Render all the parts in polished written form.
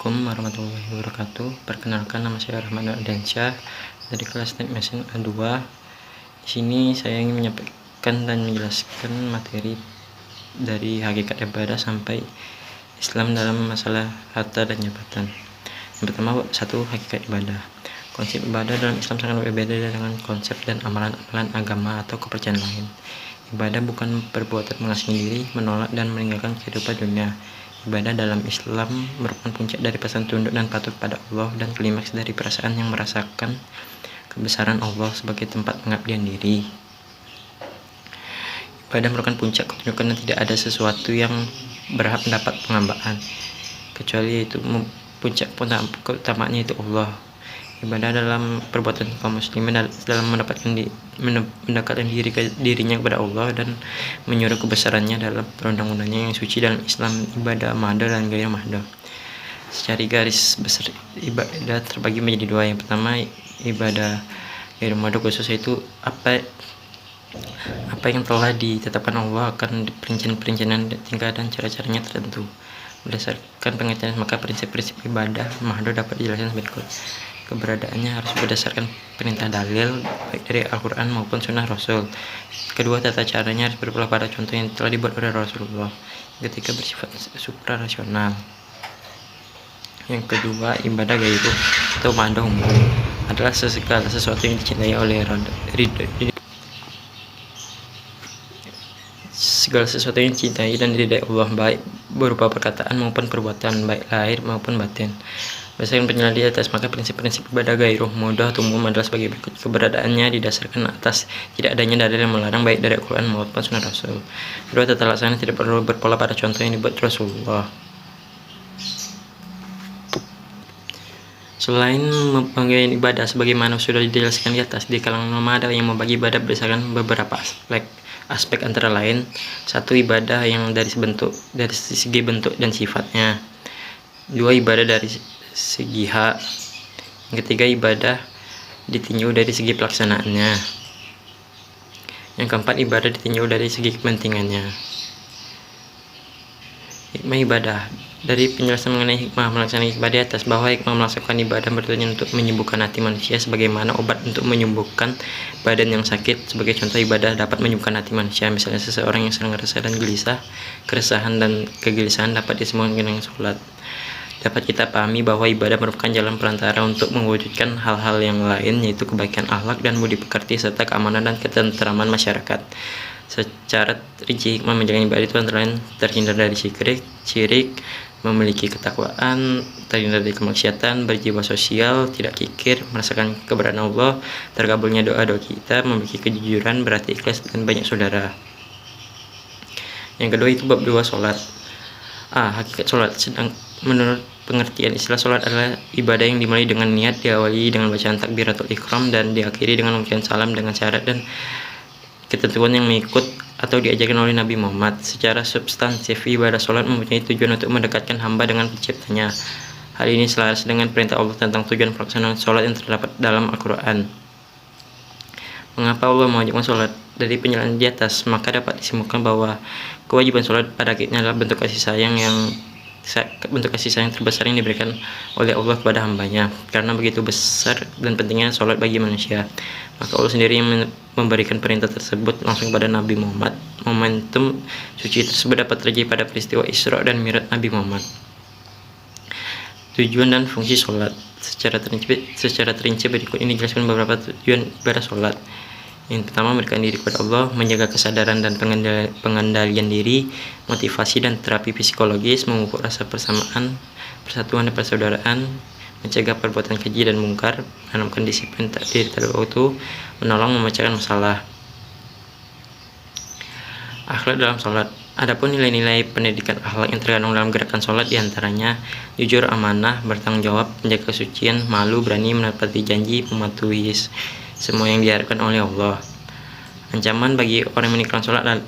Assalamualaikum warahmatullahi wabarakatuh. Perkenalkan, nama saya Rahman Ardiansyah dari kelas Teknik Mesin A2. Di sini saya ingin menyampaikan dan menjelaskan materi dari hakikat ibadah sampai Islam dalam masalah harta dan jabatan. Yang pertama, satu, hakikat ibadah. Konsep ibadah dalam Islam sangat berbeda dengan konsep dan amalan-amalan agama atau kepercayaan lain. Ibadah bukan perbuatan mengasingkan diri, menolak dan meninggalkan kehidupan dunia. Ibadah dalam Islam merupakan puncak dari pesan tunduk dan patuh pada Allah dan klimaks dari perasaan yang merasakan kebesaran Allah sebagai tempat pengabdian diri. Ibadah merupakan puncak ketundukan dan tidak ada sesuatu yang berhak mendapat penghambaan kecuali yaitu puncak keutamaannya itu Allah. Ibadah dalam perbuatan kaum muslimin dalam mendekatkan dirinya kepada Allah dan menyuruh kebesarannya dalam perundang-undangnya yang suci dalam Islam. Ibadah mahdoh dan ghair mahdoh. Secara garis besar ibadah terbagi menjadi dua. Yang pertama, ibadah ghair mahdoh khusus, yaitu apa yang telah ditetapkan Allah akan perincian tingkah dan cara-caranya tertentu. Berdasarkan pengertian, maka prinsip-prinsip ibadah mahdoh dapat dijelaskan berikut. Keberadaannya harus berdasarkan perintah dalil baik dari Al-Quran maupun Sunnah Rasul. Kedua, tata caranya harus berpula pada contoh yang telah dibuat oleh Rasulullah. Ketiga, bersifat suprarasional. Yang kedua, ibadah gairu atau mahdoh umum adalah segala sesuatu yang dicintai oleh segala sesuatu yang dicintai dan diridai Allah, baik berupa perkataan maupun perbuatan, baik lahir maupun batin. Berdasarkan penjelasan di atas, maka prinsip-prinsip ibadah gairuh mahdoh atau umum adalah sebagai berikut. Keberadaannya didasarkan atas tidak adanya dalil yang melarang baik dari Al-Quran maupun Sunnah Rasul. Kedua, tata laksana tidak perlu berpola pada contoh yang dibuat Rasulullah. Selain membagi ibadah sebagaimana sudah dijelaskan di atas, di kalangan ulama ada yang membagi ibadah berdasarkan beberapa aspek antara lain: satu, ibadah yang dari segi bentuk dan sifatnya; dua, ibadah dari segi hak; yang ketiga, ibadah ditinjau dari segi pelaksanaannya; yang keempat, ibadah ditinjau dari segi kepentingannya. Hikmah ibadah. Dari penjelasan mengenai hikmah melaksanakan ibadah di atas, bahwa hikmah melaksanakan ibadah bertujuan untuk menyembuhkan hati manusia sebagaimana obat untuk menyembuhkan badan yang sakit. Sebagai contoh, ibadah dapat menyembuhkan hati manusia. Misalnya, seseorang yang sedang resah dan gelisah, keresahan dan kegelisahan dapat disembuhkan dengan sholat. Dapat kita pahami bahwa ibadah merupakan jalan perantara untuk mewujudkan hal-hal yang lain, yaitu kebaikan akhlak dan budi pekerti serta keamanan dan ketentraman masyarakat. Secara rinci, hikmah menjalankan ibadah itu antara lain terhindar dari syirik, memiliki ketakwaan, terhindar dari kemaksiatan, berjiwa sosial, tidak kikir, merasakan keberadaan Allah, terkabulnya doa-doa kita, memiliki kejujuran, berarti ikhlas, dan banyak saudara. Yang kedua, itu bab 2, sholat. Hakikat sholat. Menurut pengertian istilah, sholat adalah ibadah yang dimulai dengan niat, diawali dengan bacaan takbiratul ihram dan diakhiri dengan memberikan salam dengan syarat dan ketentuan yang mengikut atau diajarkan oleh Nabi Muhammad. Secara substantif, ibadah sholat mempunyai tujuan untuk mendekatkan hamba dengan penciptanya. Hal ini selaras dengan perintah Allah tentang tujuan pelaksanaan sholat yang terdapat dalam Al-Quran. Mengapa Allah mewajibkan sholat? Dari penjelasan di atas, maka dapat disimpulkan bahwa kewajiban sholat pada hakikatnya adalah bentuk kasih sayang terbesar yang diberikan oleh Allah kepada hambanya. Karena begitu besar dan pentingnya sholat bagi manusia, maka Allah sendiri yang memberikan perintah tersebut langsung kepada Nabi Muhammad. Momentum suci tersebut dapat terjadi pada peristiwa Isra dan Mi'raj Nabi Muhammad. Tujuan dan fungsi sholat. Secara terinci berikut ini dijelaskan beberapa tujuan ibadah sholat. Yang pertama, memberikan diri kepada Allah, menjaga kesadaran dan pengendalian diri, motivasi dan terapi psikologis, memupuk rasa persamaan, persatuan dan persaudaraan, mencegah perbuatan keji dan mungkar, menanamkan disiplin diri terhadap waktu, menolong memecahkan masalah. Akhlak dalam sholat. Adapun nilai-nilai pendidikan akhlak yang terkandung dalam gerakan sholat diantaranya jujur, amanah, bertanggung jawab, menjaga kesucian, malu, berani menepati janji, mematuhi semua yang diharapkan oleh Allah. Ancaman bagi orang yang meninggalkan sholat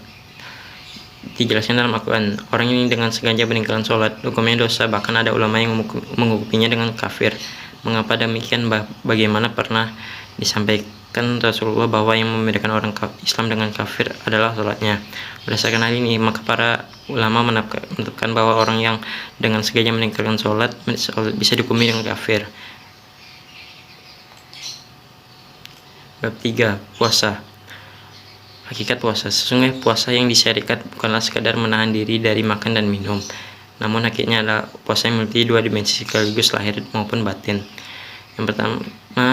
dijelaskan dalam Al-Quran. Orang ini dengan sengaja meninggalkan sholat, hukumnya dosa, bahkan ada ulama yang menghukumnya dengan kafir. Mengapa demikian? Bagaimana pernah Kan Rasulullah bahwa yang membedakan orang Islam dengan kafir adalah sholatnya. Berdasarkan hal ini, maka para ulama menetapkan bahwa orang yang dengan sengaja meninggalkan sholat bisa dihukumi dengan kafir. Bab 3. Puasa. Hakikat puasa. Sesungguhnya puasa yang disyariatkan bukanlah sekadar menahan diri dari makan dan minum, namun hakikatnya adalah puasa yang memiliki dua dimensi sekaligus, lahir maupun batin. Yang pertama,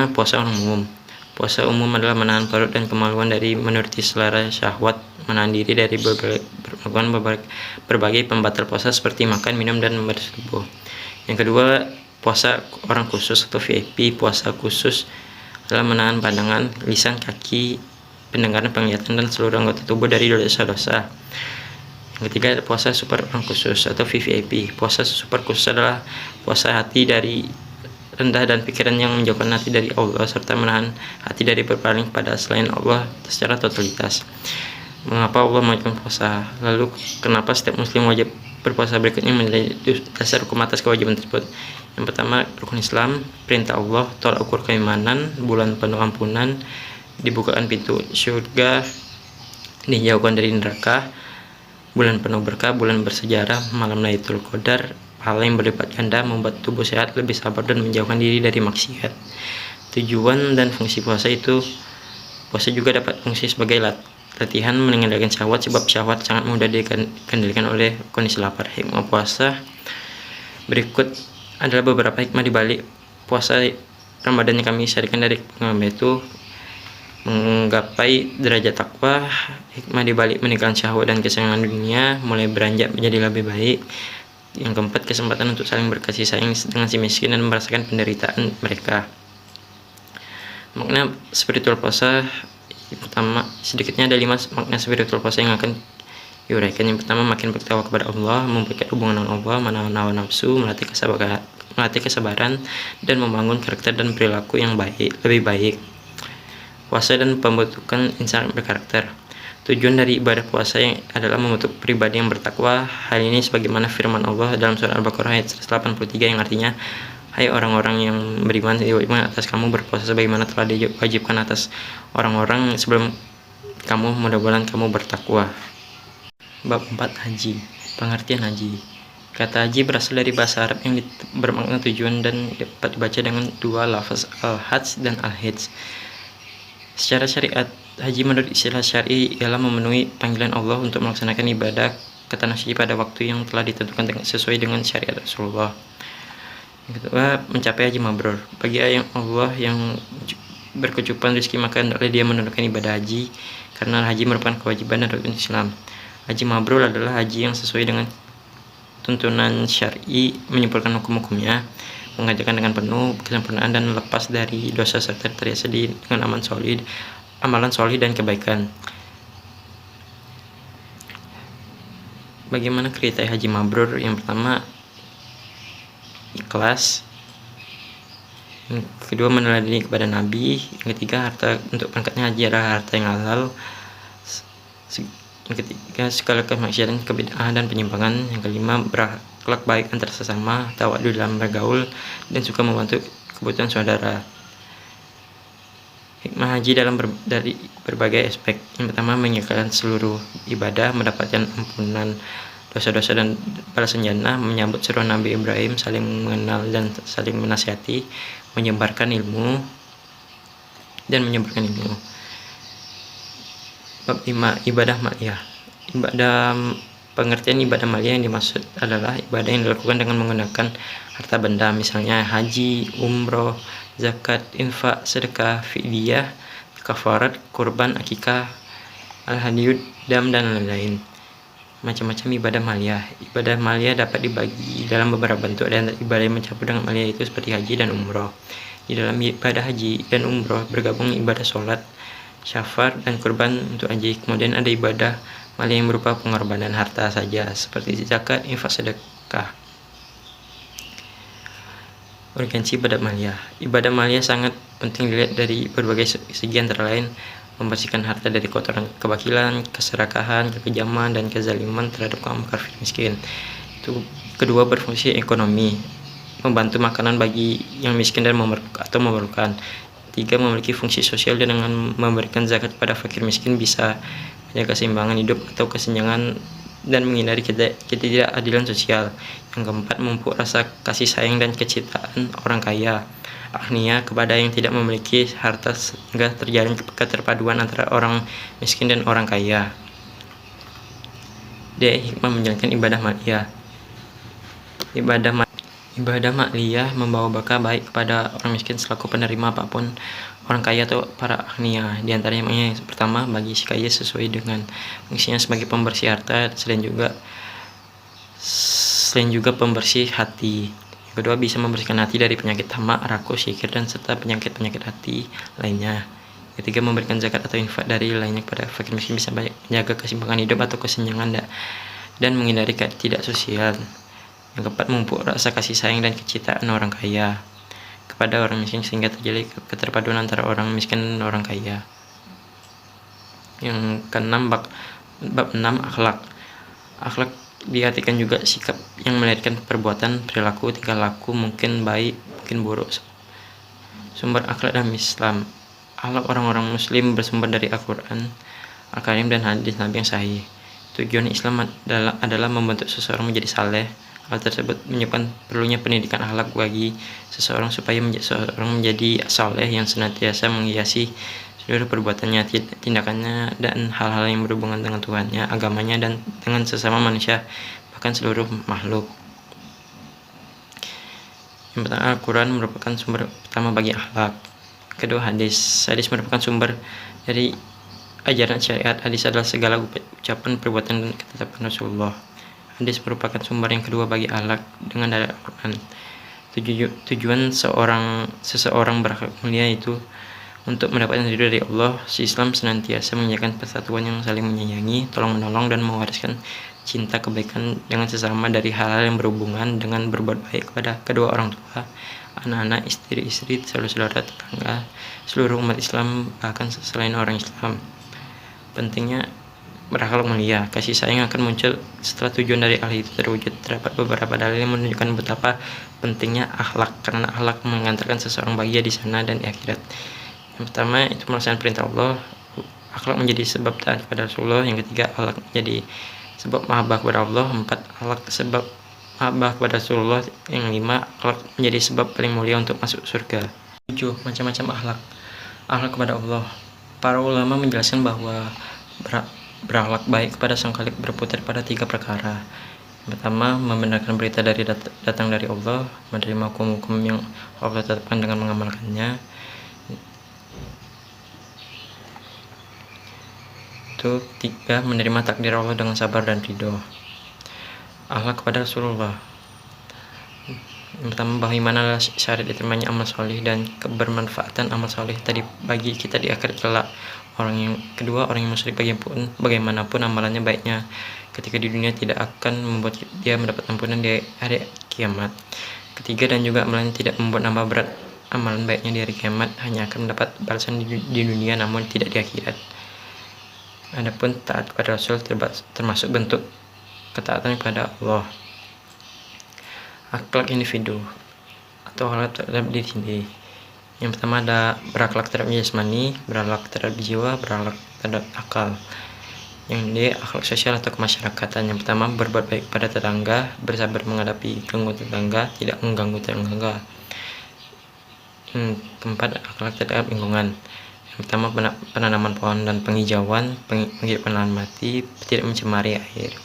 puasa umum. Puasa umum adalah menahan perut dan kemaluan dari menuruti selera syahwat, menahan diri dari melakukan berbagai pembatal puasa seperti makan, minum, dan bertubuh. Yang kedua, puasa orang khusus atau VIP. Puasa khusus adalah menahan pandangan, lisan, kaki, pendengaran, penglihatan, dan seluruh anggota tubuh dari dosa-dosa. Yang ketiga, puasa super orang khusus atau VVIP. Puasa super khusus adalah puasa hati dari rendah dan pikiran yang menjauhkan hati dari Allah, serta menahan hati dari berpaling pada selain Allah secara totalitas. Mengapa Allah mewajibkan puasa? Lalu kenapa setiap muslim wajib berpuasa? Berikutnya menjadi dasar hukum atas kewajiban tersebut. Yang pertama, rukun Islam, perintah Allah, tolak ukur keimanan, bulan penuh ampunan, dibukakan pintu surga, dijauhkan dari neraka, bulan penuh berkah, bulan bersejarah, malam Lailatul Qadar, hal yang berlipat ganda, membuat tubuh sehat, lebih sabar, dan menjauhkan diri dari maksiat. Tujuan dan fungsi puasa juga dapat fungsi sebagai latihan mengendalikan syahwat, sebab syahwat sangat mudah dikendalikan oleh kondisi lapar. Hikmah puasa berikut adalah beberapa hikmah di balik puasa Ramadan yang kami syariatkan dari pengalaman, yaitu menggapai derajat takwa, hikmah di balik meninggalkan syahwat dan kesenangan dunia, mulai beranjak menjadi lebih baik. Yang keempat, kesempatan untuk saling berkasih sayang dengan si miskin dan merasakan penderitaan mereka. Makna spiritual puasa. Yang pertama, sedikitnya ada 5 makna spiritual puasa yang akan diuraikan. Yang pertama, makin bertakwa kepada Allah, memperkuat hubungan dengan Allah, menahan hawa nafsu, melatih kesabaran, dan membangun karakter dan perilaku yang lebih baik. Puasa dan pembentukan insan berkarakter. Tujuan dari ibadah puasa adalah membentuk pribadi yang bertakwa. Hal ini sebagaimana firman Allah dalam surah Al-Baqarah ayat 183 yang artinya, hai orang-orang yang beriman, diwajibkan atas kamu berpuasa sebagaimana telah diwajibkan atas orang-orang sebelum kamu, mudah-mudahan kamu bertakwa. Bab 4. Haji. Pengertian haji. Kata haji berasal dari bahasa Arab yang bermakna tujuan dan dapat dibaca dengan dua lafaz, al-hajj dan al-hijj. Secara syariat, haji menurut istilah syar'i ialah memenuhi panggilan Allah untuk melaksanakan ibadah ke tanah suci pada waktu yang telah ditentukan sesuai dengan syariat Rasulullah. Yang kedua, mencapai haji mabrur. Bagi Allah yang berkecukupan rezeki, maka hendaklah dia menunaikan ibadah haji, karena haji merupakan kewajiban dan rukun Islam. Haji mabrur adalah haji yang sesuai dengan tuntunan syar'i, menyimpulkan hukum-hukumnya, mengajarkan dengan penuh kesempurnaan dan lepas dari dosa serta terhiasi dengan amalan solid dan kebaikan. Bagaimana kriteria haji mabrur? Yang pertama, ikhlas. Yang kedua, meneladani kepada Nabi. Yang ketiga, harta untuk berangkatnya haji adalah harta yang halal. Yang ketiga, segala kemaksiatan, kebid'ahan, dan penyimpangan. Yang kelima, berakhlak baik antar sesama, tawadu dalam bergaul, dan suka membantu kebutuhan saudara. Hikmah haji dari berbagai aspek. Yang pertama, meninggalkan seluruh ibadah, mendapatkan ampunan dosa-dosa dan balasan jannah, menyambut seruan Nabi Ibrahim, saling mengenal dan saling menasihati, menyebarkan ilmu. Bab 5. Ibadah maliyah. Pengertian ibadah maliyah yang dimaksud adalah ibadah yang dilakukan dengan menggunakan harta benda, misalnya haji, umroh, zakat, infak, sedekah, fidyah, kafarat, kurban, akikah, al-hadiyud, dam, dan lain-lain. Macam-macam ibadah maliyah. Ibadah maliyah dapat dibagi dalam beberapa bentuk, dan ibadah yang mencampur dengan maliyah itu seperti haji dan umroh. Di dalam ibadah haji dan umroh bergabung ibadah sholat, syafar, dan kurban untuk haji. Kemudian ada ibadah maliyah yang berupa pengorbanan harta saja, seperti zakat, infak, sedekah. Urgensi ibadah maliyah. Ibadah maliyah sangat penting dilihat dari berbagai segi, antara lain membersihkan harta dari kotoran kebakilan, keserakahan, kekejaman, dan kezaliman terhadap kaum kafir miskin. Itu kedua, berfungsi ekonomi, membantu makanan bagi yang miskin dan memerlukan. ketiga, memiliki fungsi sosial dan dengan memberikan zakat pada fakir miskin bisa menjaga keseimbangan hidup atau kesenjangan dan menghindari ketidakadilan sosial. Yang keempat, memupuk rasa kasih sayang dan kecintaan orang kaya. Agnia kepada yang tidak memiliki harta sehingga terjalin keterpaduan antara orang miskin dan orang kaya. D. Hikmah menjalankan ibadah maliyah. Ibadah maliyah membawa berkah baik kepada orang miskin selaku penerima apapun orang kaya atau para agnia. Di antaranya yang pertama, bagi si kaya sesuai dengan fungsinya sebagai pembersih harta, selain juga pembersih hati. Yang kedua, bisa membersihkan hati dari penyakit tamak, rakus, sihir, dan serta penyakit-penyakit hati lainnya. Ketiga, memberikan zakat atau infak dari lainnya kepada fakir miskin bisa menjaga keseimbangan hidup atau kesenjangan dan menghindari ketidaksosial. Yang keempat, memupuk rasa kasih sayang dan kecintaan orang kaya kepada orang miskin sehingga terjadi keterpaduan antara orang miskin dan orang kaya. Yang keenam, bab 6, akhlak. Akhlak diartikan juga sikap yang melahirkan perbuatan, perilaku, tingkah laku, mungkin baik, mungkin buruk. Sumber akhlak dalam Islam. Akhlak orang-orang muslim bersumber dari Al-Quran Al-Karim dan hadis Nabi yang sahih. Tujuan Islam adalah membentuk seseorang menjadi saleh. Hal tersebut menyebabkan perlunya pendidikan akhlak bagi seseorang supaya seseorang menjadi saleh yang senantiasa menghiasi seluruh perbuatannya, tindakannya, dan hal-hal yang berhubungan dengan Tuhannya, agamanya, dan dengan sesama manusia, bahkan seluruh makhluk. Yang pertama, Al-Quran merupakan sumber pertama bagi akhlak. Kedua, hadis merupakan sumber dari ajaran syariat. Hadis adalah segala ucapan, perbuatan, dan ketetapan Rasulullah. Hadis merupakan sumber yang kedua bagi akhlak dengan dalil Al-Quran. Tujuan seseorang berakhlak mulia itu untuk mendapatkan ridho dari Allah. Si Islam senantiasa menjaga persatuan yang saling menyayangi, tolong menolong, dan mewariskan cinta kebaikan dengan sesama dari hal-hal yang berhubungan dengan berbuat baik kepada kedua orang tua, anak-anak, istri-istri, saudara-saudara, tetangga, seluruh umat Islam, bahkan selain orang Islam. Pentingnya berakhlak mulia. Kasih sayang akan muncul setelah tujuan dari hal itu terwujud. Terdapat beberapa dalil yang menunjukkan betapa pentingnya akhlak, karena akhlak mengantarkan seseorang bahagia di sana dan di akhirat. Yang pertama, itu melaksanakan perintah Allah. Akhlak menjadi sebab taat kepada Rasulullah. Yang ketiga, akhlak menjadi sebab mahabbah kepada Allah. 4, akhlak sebab mahabbah kepada Rasulullah. Yang 5, akhlak menjadi sebab paling mulia untuk masuk surga. 7, macam-macam akhlak. Akhlak kepada Allah. Para ulama menjelaskan bahwa berakhlak baik kepada Sang Khalik berputar pada 3 perkara. Yang pertama, membenarkan berita datang dari Allah, menerima hukum-hukum yang Allah tetapkan dengan mengamalkannya. Itu 3, menerima takdir Allah dengan sabar dan ridho. Akhlak kepada Rasulullah. Yang pertama, bagaimana syarat diterimanya amal soleh dan kebermanfaatan amal soleh tadi bagi kita di akhirat kelak. Kedua, orang yang musyrik bagaimanapun amalannya baiknya ketika di dunia tidak akan membuat dia mendapat ampunan di hari kiamat. Ketiga, dan juga amalannya tidak membuat nambah berat amalan baiknya di hari kiamat, hanya akan mendapat balasan di dunia namun tidak di akhirat. Adapun taat kepada Rasul termasuk bentuk ketaatan kepada Allah. Akhlak individu atau akhlak terhadap diri sendiri. Yang pertama, ada berakhlak terhadap jasmani, berakhlak terhadap jiwa, berakhlak terhadap akal. Yang D, akhlak sosial atau kemasyarakatan. Yang pertama, berbuat baik pada tetangga, bersabar menghadapi gangguan tetangga, tidak mengganggu tetangga. Yang keempat, akhlak terhadap lingkungan. Yang pertama, penanaman pohon dan penghijauan, menghidupkan lahan mati, tidak mencemari air.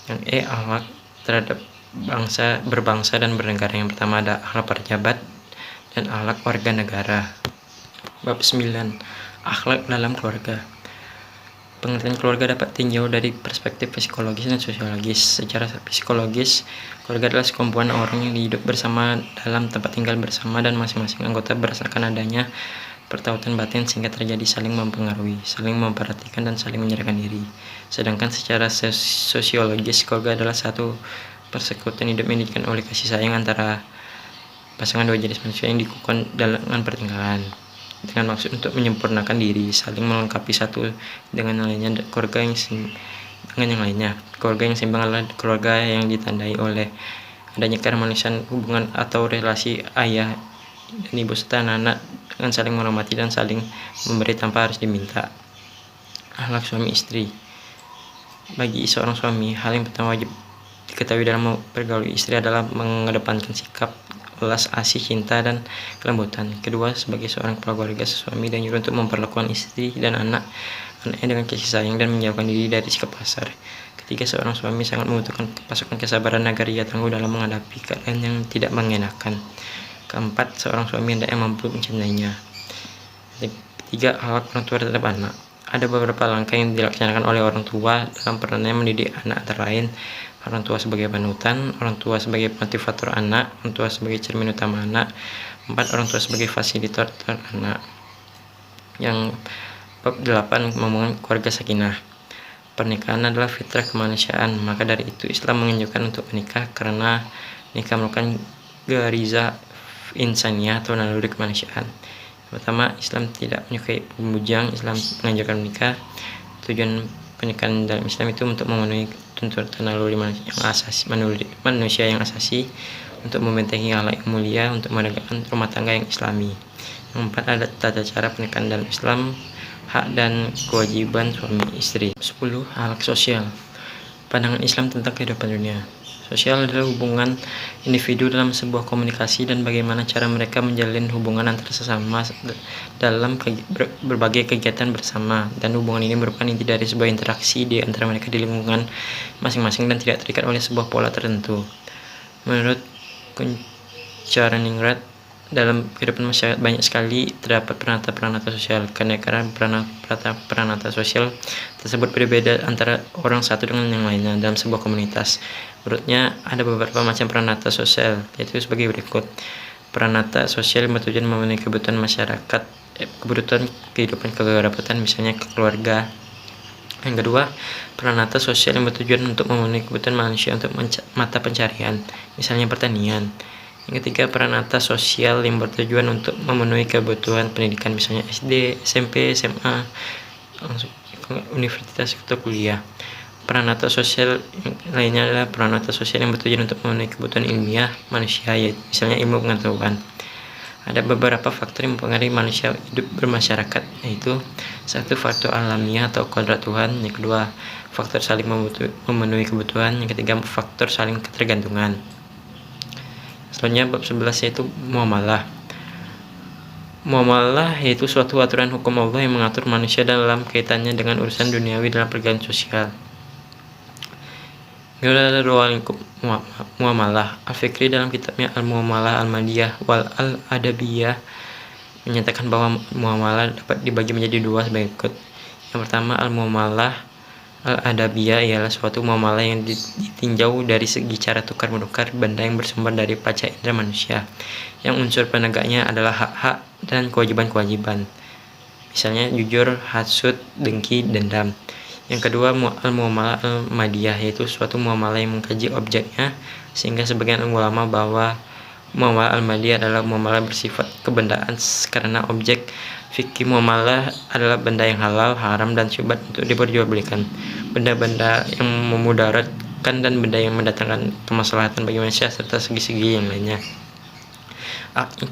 Yang E, akhlak terhadap berbangsa dan bernegara. Yang pertama, ada akhlak pejabat dan akhlak warga negara. Bab 9, akhlak dalam keluarga. Pengertian keluarga dapat tinjau dari perspektif psikologis dan sosiologis. Secara psikologis, keluarga adalah sekumpulan orang yang hidup bersama dalam tempat tinggal bersama, dan masing-masing anggota berasakan adanya pertautan batin sehingga terjadi saling mempengaruhi, saling memperhatikan, dan saling menyerahkan diri. Sedangkan secara sosiologis, keluarga adalah satu persekutuan hidup yang didirikan oleh kasih sayang antara pasangan dua jenis manusia yang dikukuhkan dengan pertingkahan dengan maksud untuk menyempurnakan diri, saling melengkapi satu dengan yang lainnya. Keluarga yang seimbang adalah keluarga yang ditandai oleh adanya keharmonisan hubungan atau relasi ayah dan ibu serta anak-anak dengan saling menghormati dan saling memberi tanpa harus diminta. Akhlak suami istri. Bagi seorang suami, hal yang pertama wajib diketahui dalam bergaul istri adalah mengedepankan sikap welas asih, cinta, dan kelembutan. Kedua, sebagai seorang kepala keluarga, suami dan nyuruh untuk memperlakukan istri dan anaknya dengan kasih sayang dan menjauhkan diri dari sikap kasar. Ketiga, seorang suami sangat membutuhkan pasukan kesabaran agar ia tangguh dalam menghadapi keadaan yang tidak mengenakan. Keempat, seorang suami hendaknya mampu mencintainya. Ketiga, akhlak orang tua terhadap anak. Ada beberapa langkah yang dilaksanakan oleh orang tua dalam perannya mendidik anak, antara lain orang tua sebagai panutan, orang tua sebagai motivator anak, orang tua sebagai cermin utama anak. 4. Orang tua sebagai fasilitator anak. Yang bab 8 ngomongin keluarga sakinah. Pernikahan adalah fitrah kemanusiaan, maka dari itu Islam menganjurkan untuk menikah karena nikah merupakan gariza insaniyah atau naluri kemanusiaan. Pertama, Islam tidak menyukai bujang. Islam menganjurkan menikah. Tujuan pernikahan dalam Islam itu untuk memenuhi tuntutan naluri manusia yang asasi, untuk membentengi akhlak yang mulia, untuk menegakkan rumah tangga yang islami. Yang 4, ada tata cara pernikahan dalam Islam, hak dan kewajiban suami istri. 10. Akhlak sosial. Pandangan Islam tentang kehidupan dunia. Sosial adalah hubungan individu dalam sebuah komunikasi dan bagaimana cara mereka menjalin hubungan antar sesama dalam berbagai kegiatan bersama, dan hubungan ini merupakan inti dari sebuah interaksi di antara mereka di lingkungan masing-masing dan tidak terikat oleh sebuah pola tertentu. Menurut Kuncharaningrat, dalam kehidupan masyarakat banyak sekali terdapat peranata sosial. Karena peranata sosial tersebut berbeda antara orang satu dengan yang lainnya dalam sebuah komunitas. Menurutnya, ada beberapa macam peranata sosial, yaitu sebagai berikut. Peranata sosial yang bertujuan memenuhi kebutuhan masyarakat, kebutuhan kehidupan kekerabatan, misalnya keluarga. Yang kedua, peranata sosial yang bertujuan untuk memenuhi kebutuhan manusia untuk mata pencarian, misalnya pertanian. Yang ketiga, peranata sosial yang bertujuan untuk memenuhi kebutuhan pendidikan, misalnya SD, SMP, SMA, universitas atau kuliah. Peranata sosial lainnya adalah peranata sosial yang bertujuan untuk memenuhi kebutuhan ilmiah manusia, yaitu misalnya ilmu pengetahuan. Ada beberapa faktor yang mempengaruhi manusia hidup bermasyarakat, yaitu 1. Faktor alamiah atau kodrat Tuhan. Yang kedua, faktor saling memenuhi kebutuhan. Yang ketiga, faktor saling ketergantungan. Selanjutnya bab 11, yaitu muamalah. Muamalah yaitu suatu aturan hukum Allah yang mengatur manusia dalam kaitannya dengan urusan duniawi dalam pergaulan sosial. Muamalah. Al-Fikri dalam kitabnya Al-Muamalah Al-Madiyah wal Al-Adabiyah menyatakan bahwa muamalah dapat dibagi menjadi dua sebagai berikut. Yang pertama, Al-Muamalah Al-Adabiyah ialah suatu muamalah yang ditinjau dari segi cara tukar-menukar benda yang bersumber dari panca indera manusia, yang unsur penegaknya adalah hak-hak dan kewajiban-kewajiban, misalnya jujur, hasud, dengki, dendam. Yang kedua, Al-Muamalah Al-Madiyah, yaitu suatu muamalah yang mengkaji objeknya, sehingga sebagian ulama bahwa muamalah Al-Madiyah adalah muamalah bersifat kebendaan karena objek fikih muamalah adalah benda yang halal, haram, dan syubhat untuk diperjualbelikan, benda-benda yang memudaratkan dan benda yang mendatangkan kemaslahatan bagi manusia, serta segi-segi yang lainnya.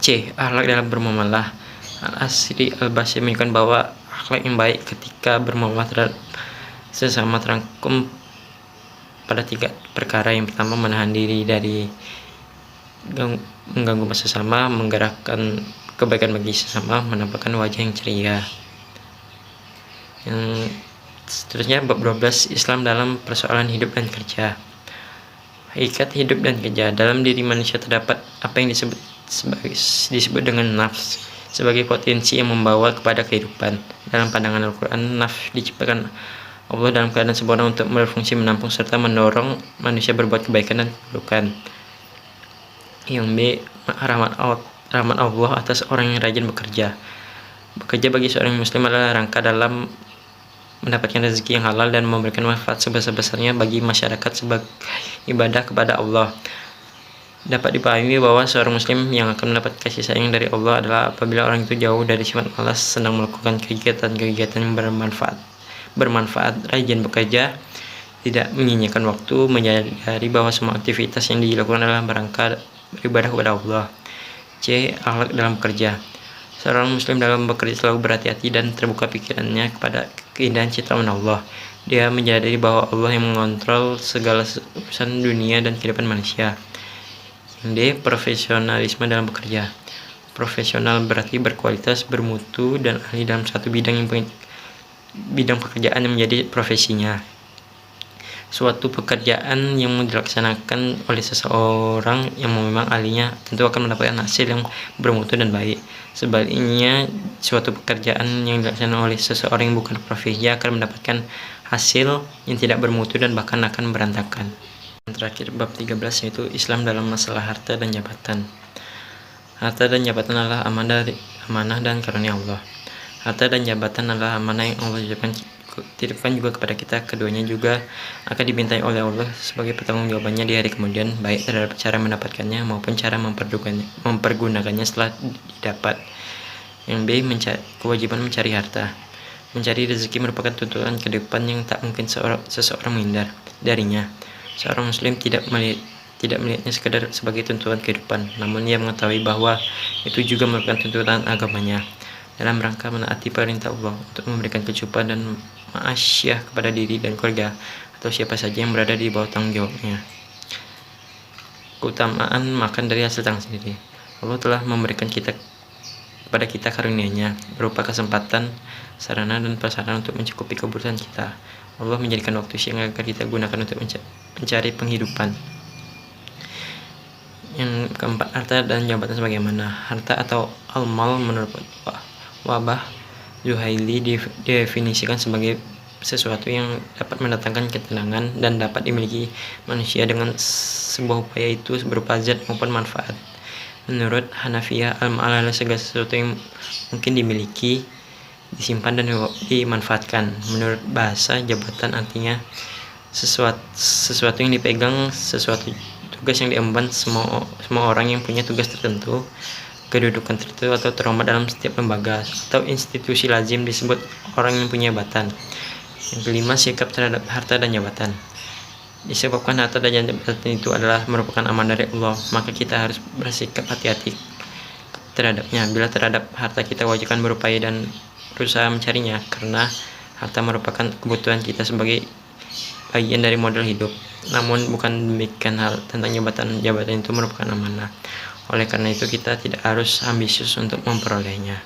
C. Akhlak dalam bermuamalah. Al-Asri Al-Basri menunjukkan bahwa akhlak yang baik ketika bermuamalah terhadap sesama terangkum pada 3 perkara. Yang pertama, menahan diri dari mengganggu sesama, menggerakkan kebaikan bagi sesama, menampakkan wajah yang ceria. Yang seterusnya bab 12, Islam dalam persoalan hidup dan kerja. Hakikat hidup dan kerja. Dalam diri manusia terdapat apa yang disebut dengan nafs sebagai potensi yang membawa kepada kehidupan. Dalam pandangan Al-Quran, nafs diciptakan Allah dalam keadaan sempurna untuk berfungsi menampung serta mendorong manusia berbuat kebaikan dan keburukan. Yang B, rahmat Allah atas orang yang rajin bekerja. Bekerja bagi seorang muslim adalah rangka dalam mendapatkan rezeki yang halal dan memberikan manfaat sebesar-besarnya bagi masyarakat sebagai ibadah kepada Allah. Dapat dipahami bahwa seorang muslim yang akan mendapat kasih sayang dari Allah adalah apabila orang itu jauh dari sifat malas, sedang melakukan kegiatan-kegiatan yang bermanfaat, rajin bekerja, tidak menyia-nyiakan waktu, menyadari bahwa semua aktivitas yang dilakukan adalah berangkat beribadah kepada Allah. C. Akhlak dalam bekerja. Seorang muslim dalam bekerja selalu berhati-hati dan terbuka pikirannya kepada keindahan ciptaan Allah. Dia menyadari bahwa Allah yang mengontrol segala urusan dunia dan kehidupan manusia. D. Profesionalisme dalam bekerja. Profesional berarti berkualitas, bermutu, dan ahli dalam satu bidang pekerjaan yang menjadi profesinya. Suatu pekerjaan yang dilaksanakan oleh seseorang yang memang ahlinya tentu akan mendapatkan hasil yang bermutu dan baik. Sebaliknya, suatu pekerjaan yang dilaksanakan oleh seseorang yang bukan profesinya akan mendapatkan hasil yang tidak bermutu dan bahkan akan berantakan. Yang terakhir, bab 13, yaitu Islam dalam masalah harta dan jabatan. Harta dan jabatan adalah amanah dan karunia Allah. Harta dan jabatan adalah amanah yang Allah titipkan juga kepada kita. Keduanya juga akan dimintai oleh Allah sebagai pertanggungjawabannya di hari kemudian, baik terhadap cara mendapatkannya maupun cara mempergunakannya setelah didapat. Yang B. Kewajiban mencari harta. Mencari rezeki merupakan tuntutan kehidupan yang tak mungkin seseorang menghindar darinya. Seorang muslim tidak melihatnya sekedar sebagai tuntutan kehidupan, namun ia mengetahui bahwa itu juga merupakan tuntutan agamanya dalam rangka menaati perintah Allah untuk memberikan kecukupan dan ma'asyah kepada diri dan keluarga atau siapa saja yang berada di bawah tanggung jawabnya. Keutamaan makan dari hasil tangan sendiri. Allah telah memberikan kepada kita karunia-Nya berupa kesempatan, sarana dan prasarana untuk mencukupi kebutuhan kita. Allah menjadikan waktu siang agar kita gunakan untuk mencari penghidupan. Yang keempat, harta dan jabatan sebagaimana. Harta atau al-mal menurut Wabah Zuhaili didefinisikan sebagai sesuatu yang dapat mendatangkan ketenangan dan dapat dimiliki manusia dengan sebuah upaya, itu berupa zat maupun manfaat. Menurut Hanafiyah, al-mal adalah segala sesuatu yang mungkin dimiliki, disimpan dan dimanfaatkan. Menurut bahasa, jabatan artinya sesuatu yang dipegang, sesuatu tugas yang diemban semua orang yang punya tugas tertentu, kedudukan tertentu atau terhormat dalam setiap lembaga atau institusi lazim disebut orang yang punya jabatan. Yang kelima, sikap terhadap harta dan jabatan. Disebabkan harta dan jabatan itu adalah merupakan amanah dari Allah, maka kita harus bersikap hati-hati terhadapnya. Bila terhadap harta kita wajibkan berupaya dan berusaha mencarinya, karena harta merupakan kebutuhan kita sebagai bagian dari modal hidup. Namun bukan demikian hal tentang jabatan itu merupakan amanah. Oleh karena itu kita tidak harus ambisius untuk memperolehnya.